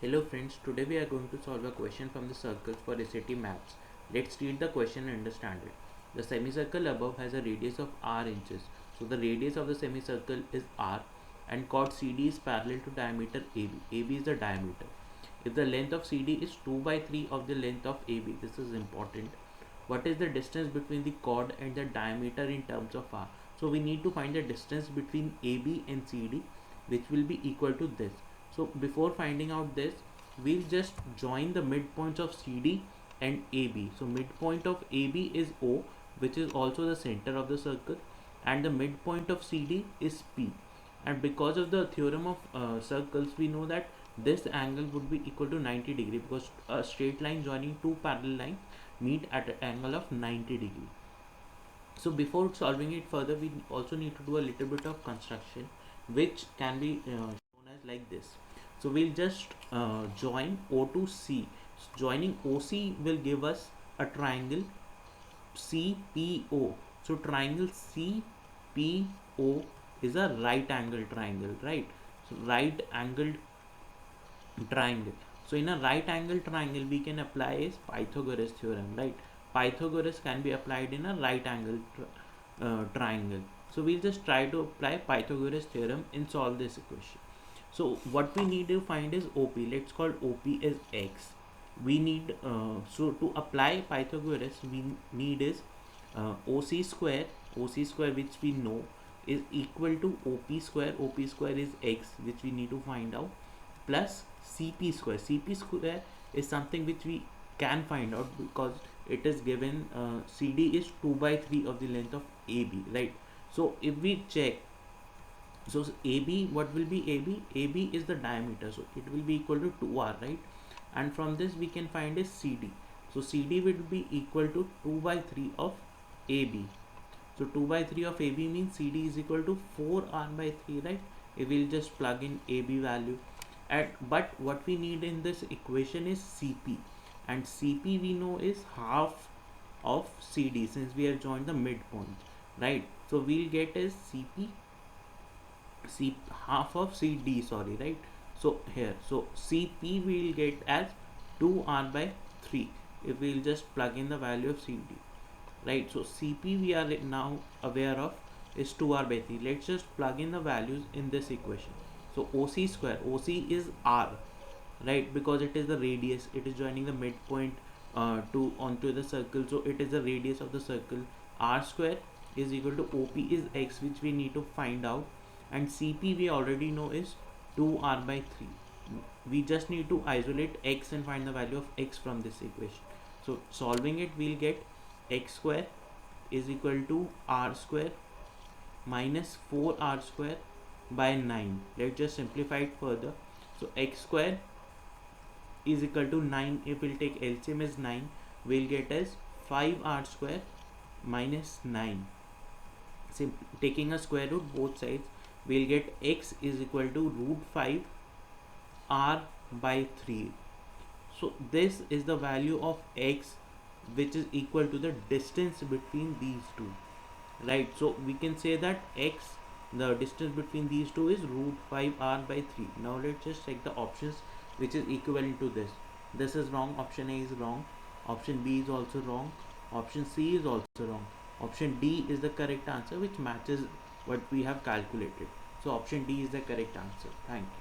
Hello friends, today we are going to solve a question from the circles for SAT maps. Let's read the question and understand it. The semicircle above has a radius of r inches. So the radius of the semicircle is r and chord CD is parallel to diameter AB. AB is the diameter. If the length of CD is 2 by 3 of the length of AB, this is important. What is the distance between the chord and the diameter in terms of r? So we need to find the distance between AB and CD, which will be equal to this. So before finding out this, we'll just join the midpoints of CD and AB. So midpoint of AB is O, which is also the center of the circle, and the midpoint of CD is P. And because of the theorem of circles, we know that this angle would be equal to 90 degree, because a straight line joining two parallel lines meet at an angle of 90 degree. So before solving it further, we also need to do a little bit of construction, which can be shown as like this. So we'll just join O to C. So joining OC will give us a triangle CPO. So triangle CPO is a right angle triangle, right? So right angled triangle. So in a right angle triangle, we can apply is Pythagoras theorem, right? Pythagoras can be applied in a right angle triangle. So we'll just try to apply Pythagoras theorem and solve this equation. So what we need to find is OP. Let's call OP as X. We need so to apply Pythagoras, we need is OC square. OC square, which we know, is equal to OP square. OP square is X, which we need to find out, plus CP square. CP square is something which we can find out because it is given CD is 2 by 3 of the length of AB, right? So if we check, so AB, what will be AB? AB is the diameter, so it will be equal to 2r, right? And from this we can find is CD. So CD will be equal to 2 by 3 of AB. So 2 by 3 of AB means CD is equal to 4r by 3, right? If we'll just plug in AB value. But what we need in this equation is CP, and CP we know is half of CD, since we have joined the midpoint, right? So we'll get is half of CD, sorry, right? So here, so CP we'll get as 2r by 3 if we'll just plug in the value of CD, right? So CP we are now aware of is 2r by 3. Let's just plug in the values in this equation. So OC square, OC is r, right? Because it is the radius, it is joining the midpoint to onto the circle, so it is the radius of the circle. R square is equal to OP is X, which we need to find out, and CP we already know is 2r by 3. We just need to isolate X and find the value of X from this equation. So solving it, we'll get X square is equal to R square minus 4r square by 9. Let's just simplify it further. So X square is equal to 9. If we'll take LCM as 9, we'll get as 5r square minus 9. Taking a square root both sides, we'll get X is equal to root 5 r by 3. So this is the value of X, which is equal to the distance between these two, right? So we can say that X, the distance between these two, is root 5r by 3. Now let's just check the options which is equivalent to this. This is wrong, option A is wrong, option B is also wrong, option C is also wrong, option D is the correct answer, which matches what we have calculated. So option D is the correct answer. Thank you.